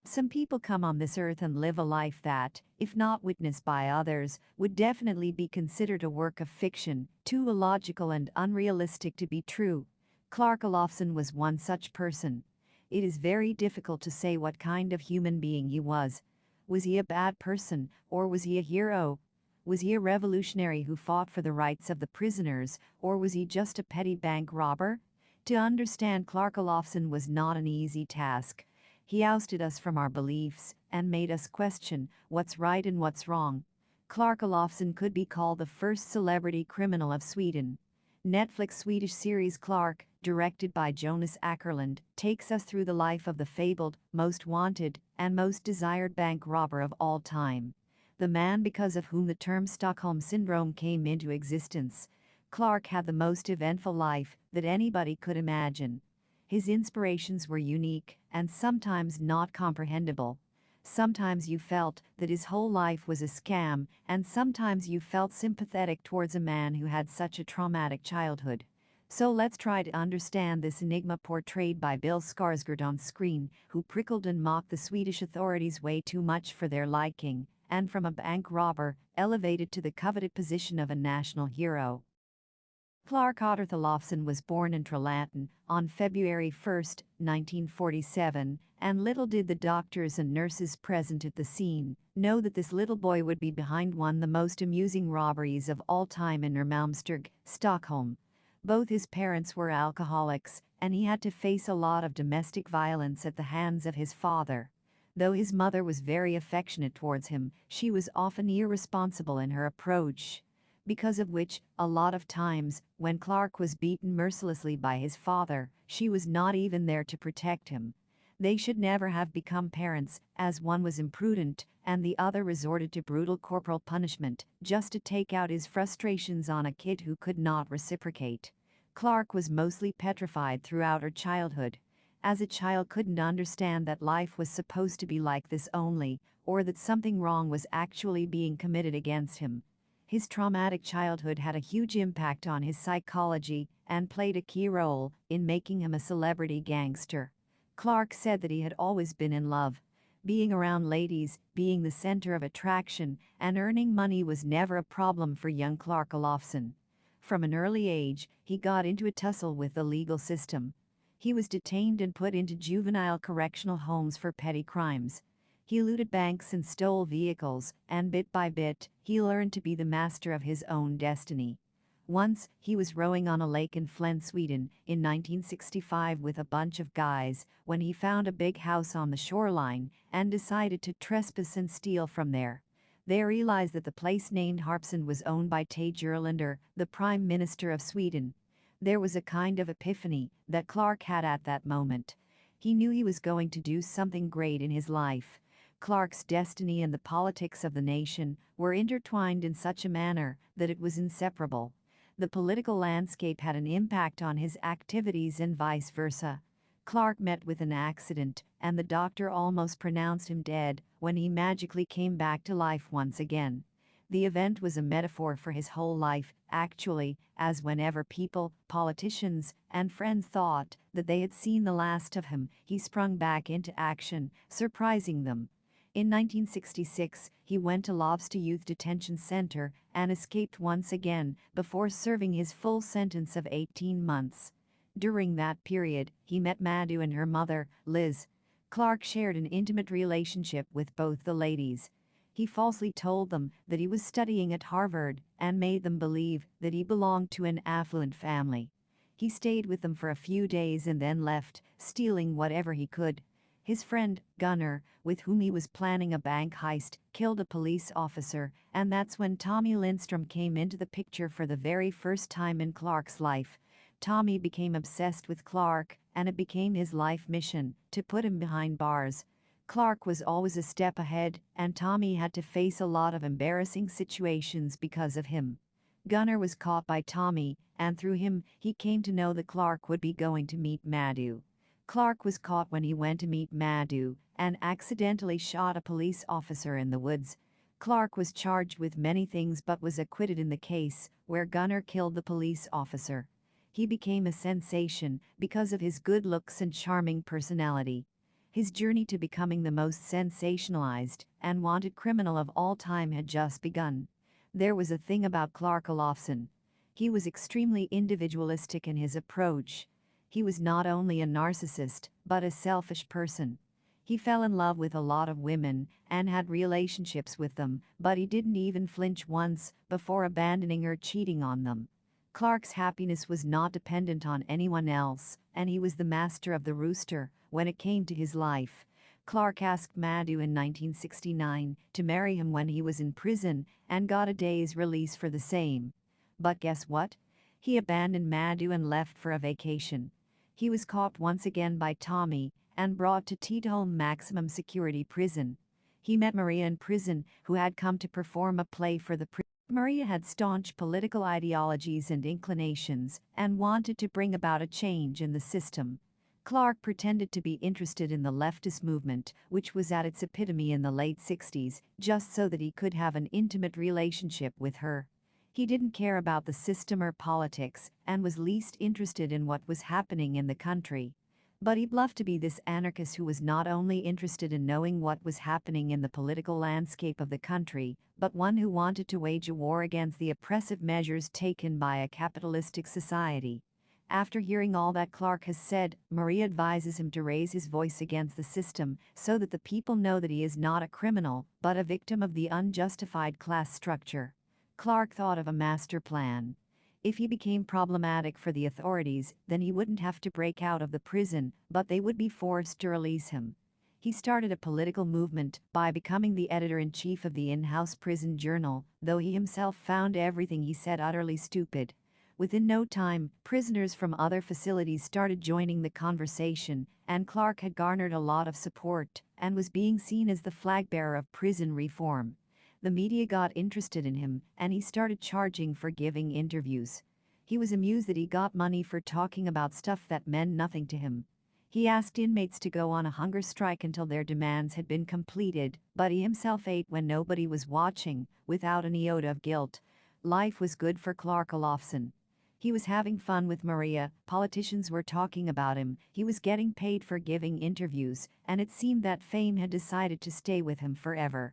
Some people come on this earth and live a life that, if not witnessed by others, would definitely be considered a work of fiction, too illogical and unrealistic to be true. Clark Olofsson was one such person. It is very difficult to say what kind of human being he was. Was he a bad person, or was he a hero? Was he a revolutionary who fought for the rights of the prisoners, or was he just a petty bank robber? To understand Clark Olofsson was not an easy task. He ousted us from our beliefs and made us question what's right and what's wrong. Clark Olofsson could be called the first celebrity criminal of Sweden. Netflix Swedish series Clark, directed by Jonas Ackerland, takes us through the life of the fabled, most wanted, and most desired bank robber of all time. The man because of whom the term Stockholm Syndrome came into existence. Clark had the most eventful life that anybody could imagine. His inspirations were unique and sometimes not comprehensible. Sometimes you felt that his whole life was a scam, and sometimes you felt sympathetic towards a man who had such a traumatic childhood. So let's try to understand this enigma portrayed by Bill Skarsgård on screen, who prickled and mocked the Swedish authorities way too much for their liking, and from a bank robber, elevated to the coveted position of a national hero. Clark Otto Olofsson was born in Trollhättan on February 1, 1947, and little did the doctors and nurses present at the scene know that this little boy would be behind one of the most amusing robberies of all time in Malmstorg, Stockholm. Both his parents were alcoholics, and he had to face a lot of domestic violence at the hands of his father. Though his mother was very affectionate towards him, she was often irresponsible in her approach. Because of which, a lot of times, when Clark was beaten mercilessly by his father, she was not even there to protect him. They should never have become parents, as one was imprudent and the other resorted to brutal corporal punishment just to take out his frustrations on a kid who could not reciprocate. Clark was mostly petrified throughout her childhood. As a child couldn't understand that life was supposed to be like this only, or that something wrong was actually being committed against him. His traumatic childhood had a huge impact on his psychology and played a key role in making him a celebrity gangster. Clark said that he had always been in love. Being around ladies, being the center of attraction, and earning money was never a problem for young Clark Olofsson. From an early age, he got into a tussle with the legal system. He was detained and put into juvenile correctional homes for petty crimes. He looted banks and stole vehicles, and bit by bit, he learned to be the master of his own destiny. Once, he was rowing on a lake in Flen, Sweden, in 1965 with a bunch of guys, when he found a big house on the shoreline and decided to trespass and steal from there. They realized that the place named Harpsund was owned by Tage Erlander, the Prime Minister of Sweden. There was a kind of epiphany that Clark had at that moment. He knew he was going to do something great in his life. Clark's destiny and the politics of the nation were intertwined in such a manner that it was inseparable. The political landscape had an impact on his activities and vice versa. Clark met with an accident, and the doctor almost pronounced him dead when he magically came back to life once again. The event was a metaphor for his whole life, actually, as whenever people, politicians, and friends thought that they had seen the last of him, he sprung back into action, surprising them. In 1966, he went to Olofsson Youth Detention Center and escaped once again before serving his full sentence of 18 months. During that period, he met Madhu and her mother, Liz. Clark shared an intimate relationship with both the ladies. He falsely told them that he was studying at Harvard and made them believe that he belonged to an affluent family. He stayed with them for a few days and then left, stealing whatever he could. His friend, Gunnar, with whom he was planning a bank heist, killed a police officer, and that's when Tommy Lindstrom came into the picture for the very first time in Clark's life. Tommy became obsessed with Clark, and it became his life mission to put him behind bars. Clark was always a step ahead, and Tommy had to face a lot of embarrassing situations because of him. Gunnar was caught by Tommy, and through him, he came to know that Clark would be going to meet Madhu. Clark was caught when he went to meet Madhu and accidentally shot a police officer in the woods. Clark was charged with many things but was acquitted in the case where Gunnar killed the police officer. He became a sensation because of his good looks and charming personality. His journey to becoming the most sensationalized and wanted criminal of all time had just begun. There was a thing about Clark Olofsson. He was extremely individualistic in his approach. He was not only a narcissist, but a selfish person. He fell in love with a lot of women and had relationships with them, but he didn't even flinch once before abandoning or cheating on them. Clark's happiness was not dependent on anyone else, and he was the master of the rooster when it came to his life. Clark asked Madhu in 1969 to marry him when he was in prison and got a day's release for the same. But guess what? He abandoned Madhu and left for a vacation. He was caught once again by Tommy and brought to Stockholm maximum security prison. He met Maria in prison, who had come to perform a play for the prison. Maria had staunch political ideologies and inclinations and wanted to bring about a change in the system. Clark pretended to be interested in the leftist movement, which was at its epitome in the late 60s, just so that he could have an intimate relationship with her. He didn't care about the system or politics and was least interested in what was happening in the country. But he bluffed to be this anarchist who was not only interested in knowing what was happening in the political landscape of the country, but one who wanted to wage a war against the oppressive measures taken by a capitalistic society. After hearing all that Clark has said, Maria advises him to raise his voice against the system so that the people know that he is not a criminal, but a victim of the unjustified class structure. Clark thought of a master plan. If he became problematic for the authorities, then he wouldn't have to break out of the prison, but they would be forced to release him. He started a political movement by becoming the editor-in-chief of the in-house prison journal, though he himself found everything he said utterly stupid. Within no time, prisoners from other facilities started joining the conversation, and Clark had garnered a lot of support and was being seen as the flag-bearer of prison reform. The media got interested in him, and he started charging for giving interviews. He was amused that he got money for talking about stuff that meant nothing to him. He asked inmates to go on a hunger strike until their demands had been completed, but he himself ate when nobody was watching, without an iota of guilt. Life was good for Clark Olofsson. He was having fun with Maria, politicians were talking about him, he was getting paid for giving interviews, and it seemed that fame had decided to stay with him forever.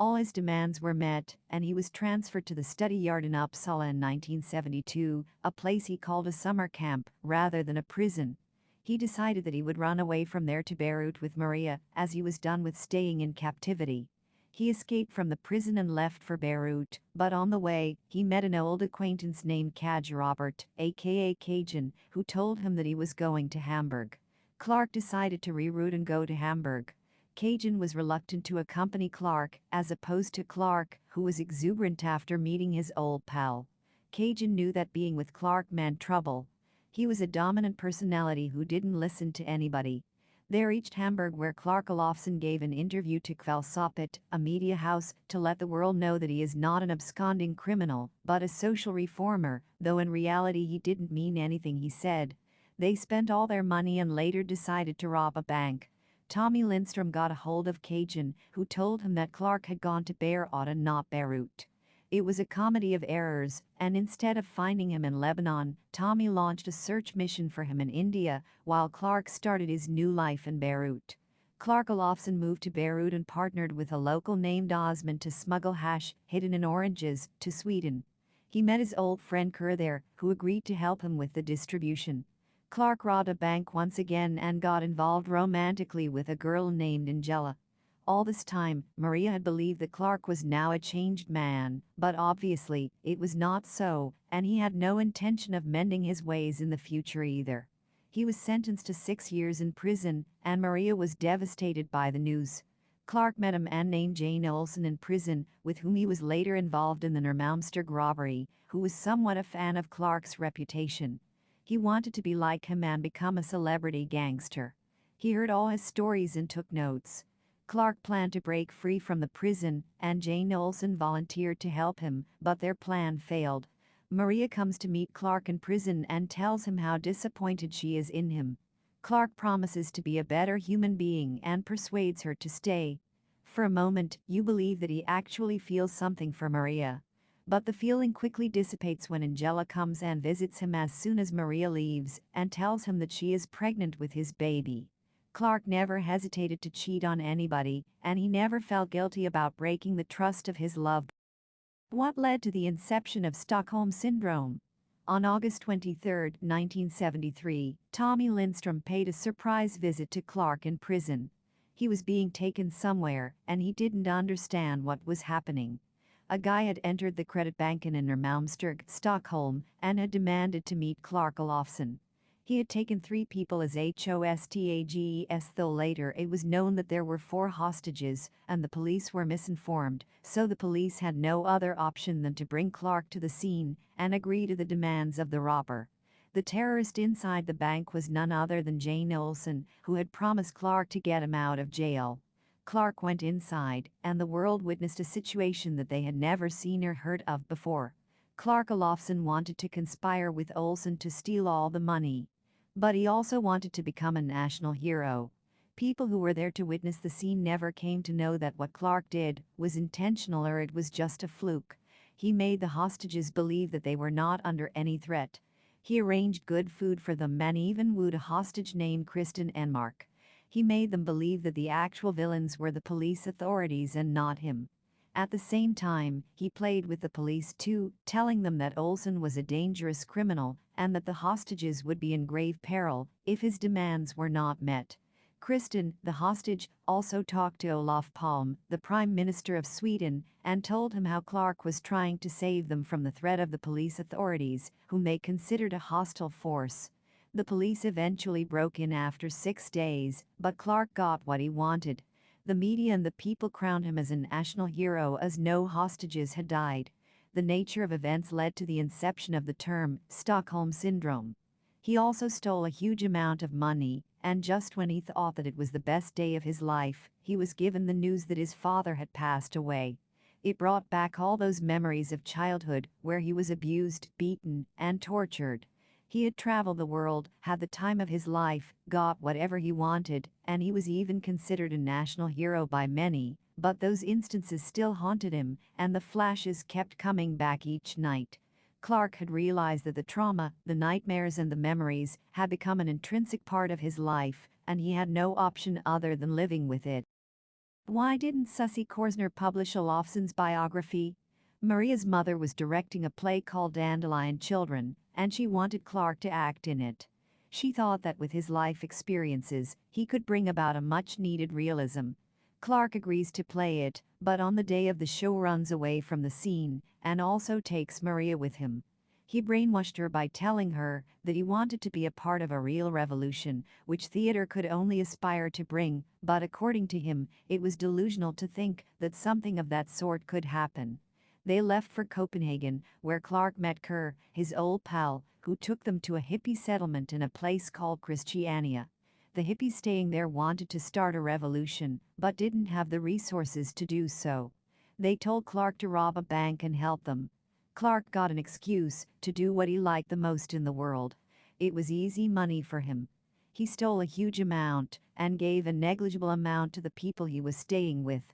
All his demands were met, and he was transferred to the study yard in Uppsala in 1972, a place he called a summer camp rather than a prison. He decided that he would run away from there to Beirut with Maria, as he was done with staying in captivity. He escaped from the prison and left for Beirut, but on the way, he met an old acquaintance named Kaj Robert, aka Cajun, who told him that he was going to Hamburg. Clark decided to reroute and go to Hamburg. Cajun was reluctant to accompany Clark, as opposed to Clark, who was exuberant after meeting his old pal. Cajun knew that being with Clark meant trouble. He was a dominant personality who didn't listen to anybody. They reached Hamburg, where Clark Olofsson gave an interview to Kvällsöppet, a media house, to let the world know that he is not an absconding criminal, but a social reformer, though in reality he didn't mean anything he said. They spent all their money and later decided to rob a bank. Tommy Lindstrom got a hold of Cajun, who told him that Clark had gone to Beirut and not Beirut. It was a comedy of errors, and instead of finding him in Lebanon, Tommy launched a search mission for him in India, while Clark started his new life in Beirut. Clark Olofsson moved to Beirut and partnered with a local named Osman to smuggle hash, hidden in oranges, to Sweden. He met his old friend Kerr there, who agreed to help him with the distribution. Clark robbed a bank once again and got involved romantically with a girl named Angela. All this time, Maria had believed that Clark was now a changed man, but obviously, it was not so, and he had no intention of mending his ways in the future either. He was sentenced to 6 years in prison, and Maria was devastated by the news. Clark met a man named Jane Olsen in prison, with whom he was later involved in the Norrmalmstorg robbery, who was somewhat a fan of Clark's reputation. He wanted to be like him and become a celebrity gangster. He heard all his stories and took notes. Clark planned to break free from the prison, and Jane Olsen volunteered to help him, but their plan failed. Maria comes to meet Clark in prison and tells him how disappointed she is in him. Clark promises to be a better human being and persuades her to stay. For a moment, you believe that he actually feels something for Maria. But the feeling quickly dissipates when Angela comes and visits him as soon as Maria leaves and tells him that she is pregnant with his baby. Clark never hesitated to cheat on anybody, and he never felt guilty about breaking the trust of his loved. What led to the inception of Stockholm Syndrome? On August 23, 1973, Tommy Lindstrom paid a surprise visit to Clark in prison. He was being taken somewhere, and he didn't understand what was happening. A guy had entered the credit bank in Malmsteg, Stockholm, and had demanded to meet Clark Olofsson. He had taken 3 people as hostages, though later it was known that there were 4 hostages, and the police were misinformed, so the police had no other option than to bring Clark to the scene and agree to the demands of the robber. The terrorist inside the bank was none other than Jane Olsen, who had promised Clark to get him out of jail. Clark went inside, and the world witnessed a situation that they had never seen or heard of before. Clark Olofsson wanted to conspire with Olsen to steal all the money. But he also wanted to become a national hero. People who were there to witness the scene never came to know that what Clark did was intentional or it was just a fluke. He made the hostages believe that they were not under any threat. He arranged good food for them and even wooed a hostage named Kristen Enmark. He made them believe that the actual villains were the police authorities and not him. At the same time, he played with the police too, telling them that Olsen was a dangerous criminal and that the hostages would be in grave peril if his demands were not met. Kristen, the hostage, also talked to Olof Palme, the Prime Minister of Sweden, and told him how Clark was trying to save them from the threat of the police authorities, whom they considered a hostile force. The police eventually broke in after 6 days, but Clark got what he wanted. The media and the people crowned him as a national hero as no hostages had died. The nature of events led to the inception of the term Stockholm Syndrome. He also stole a huge amount of money, and just when he thought that it was the best day of his life, he was given the news that his father had passed away. It brought back all those memories of childhood where he was abused, beaten, and tortured. He had traveled the world, had the time of his life, got whatever he wanted, and he was even considered a national hero by many, but those instances still haunted him, and the flashes kept coming back each night. Clark had realized that the trauma, the nightmares and the memories had become an intrinsic part of his life, and he had no option other than living with it. Why didn't Sussi Korsner publish Olofsson's biography? Maria's mother was directing a play called Dandelion Children, and she wanted Clark to act in it. She thought that with his life experiences, he could bring about a much-needed realism. Clark agrees to play it, but on the day of the show runs away from the scene and also takes Maria with him. He brainwashed her by telling her that he wanted to be a part of a real revolution, which theater could only aspire to bring, but according to him, it was delusional to think that something of that sort could happen. They left for Copenhagen, where Clark met Kerr, his old pal, who took them to a hippie settlement in a place called Christiania. The hippies staying there wanted to start a revolution, but didn't have the resources to do so. They told Clark to rob a bank and help them. Clark got an excuse to do what he liked the most in the world. It was easy money for him. He stole a huge amount and gave a negligible amount to the people he was staying with.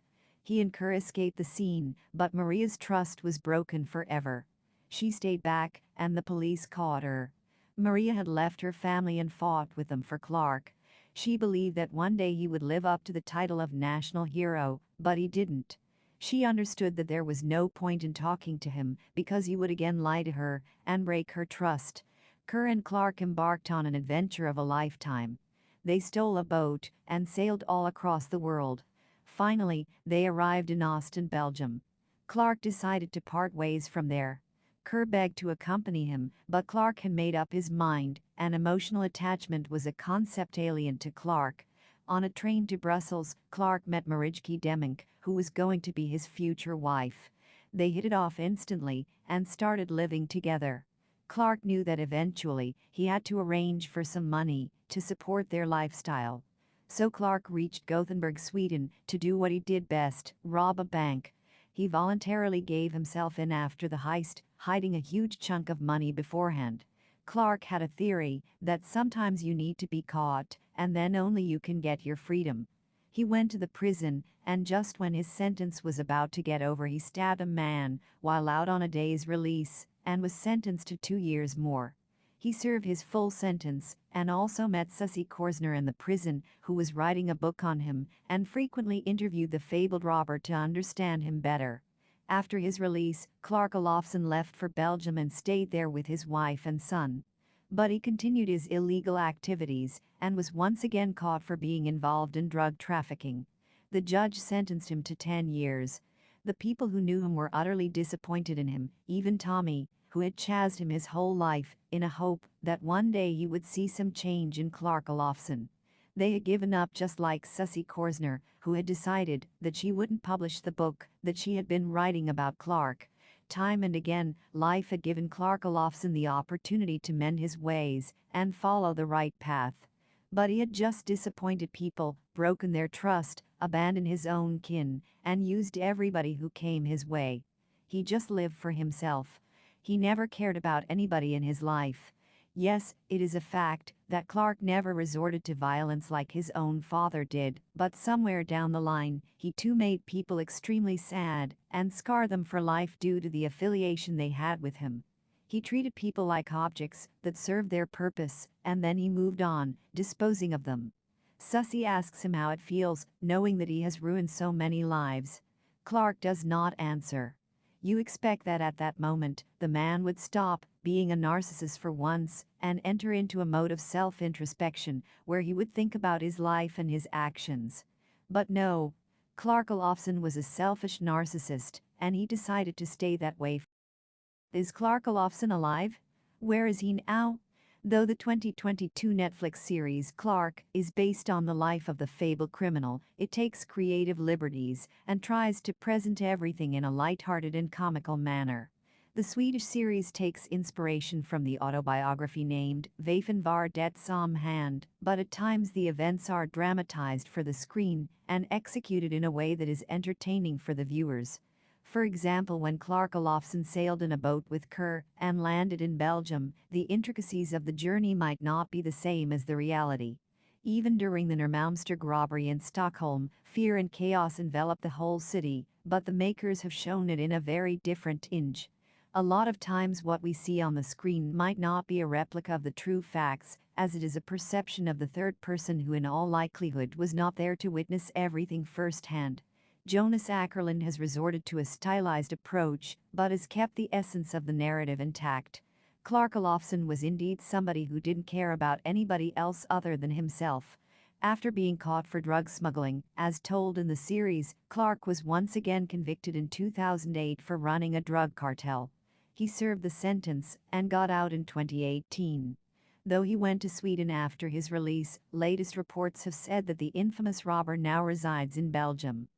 He and Kerr escaped the scene, but Maria's trust was broken forever. She stayed back, and the police caught her. Maria had left her family and fought with them for Clark. She believed that one day he would live up to the title of national hero, but he didn't. She understood that there was no point in talking to him because he would again lie to her and break her trust. Kerr and Clark embarked on an adventure of a lifetime. They stole a boat and sailed all across the world. Finally, they arrived in Ostend, Belgium. Clark decided to part ways from there. Kerr begged to accompany him, but Clark had made up his mind, and emotional attachment was a concept alien to Clark. On a train to Brussels, Clark met Marijke Demmink, who was going to be his future wife. They hit it off instantly and started living together. Clark knew that eventually he had to arrange for some money to support their lifestyle. So Clark reached Gothenburg, Sweden, to do what he did best, rob a bank. He voluntarily gave himself in after the heist, hiding a huge chunk of money beforehand. Clark had a theory that sometimes you need to be caught, and then only you can get your freedom. He went to the prison, and just when his sentence was about to get over, he stabbed a man while out on a day's release, and was sentenced to 2 years more. He served his full sentence and also met Sussi Korsner in the prison, who was writing a book on him and frequently interviewed the fabled robber to understand him better. After his release, Clark Olofsson left for Belgium and stayed there with his wife and son. But he continued his illegal activities and was once again caught for being involved in drug trafficking. The judge sentenced him to 10 years. The people who knew him were utterly disappointed in him, even Tommy, who had chased him his whole life, in a hope that one day he would see some change in Clark Olofsson. They had given up, just like Sussi Korsner, who had decided that she wouldn't publish the book that she had been writing about Clark. Time and again, life had given Clark Olofsson the opportunity to mend his ways and follow the right path. But he had just disappointed people, broken their trust, abandoned his own kin, and used everybody who came his way. He just lived for himself. He never cared about anybody in his life. Yes, it is a fact that Clark never resorted to violence like his own father did, but somewhere down the line, he too made people extremely sad and scarred them for life due to the affiliation they had with him. He treated people like objects that served their purpose, and then he moved on, disposing of them. Sussi asks him how it feels, knowing that he has ruined so many lives. Clark does not answer. You expect that at that moment, the man would stop being a narcissist for once and enter into a mode of self-introspection where he would think about his life and his actions. But no, Clark Olofsson was a selfish narcissist, and he decided to stay that way. Is Clark Olofsson alive? Where is he now? Though the 2022 Netflix series Clark is based on the life of the fabled criminal, it takes creative liberties and tries to present everything in a light-hearted and comical manner. The Swedish series takes inspiration from the autobiography named Vapen var det som hand, but at times the events are dramatized for the screen and executed in a way that is entertaining for the viewers. For example, when Clark Olofsson sailed in a boat with Kerr and landed in Belgium, the intricacies of the journey might not be the same as the reality. Even during the Norrmalmstorg robbery in Stockholm, fear and chaos enveloped the whole city, but the makers have shown it in a very different tinge. A lot of times what we see on the screen might not be a replica of the true facts, as it is a perception of the third person who in all likelihood was not there to witness everything firsthand. Jonas Ackerlund has resorted to a stylized approach, but has kept the essence of the narrative intact. Clark Olofsson was indeed somebody who didn't care about anybody else other than himself. After being caught for drug smuggling, as told in the series, Clark was once again convicted in 2008 for running a drug cartel. He served the sentence and got out in 2018. Though he went to Sweden after his release, latest reports have said that the infamous robber now resides in Belgium.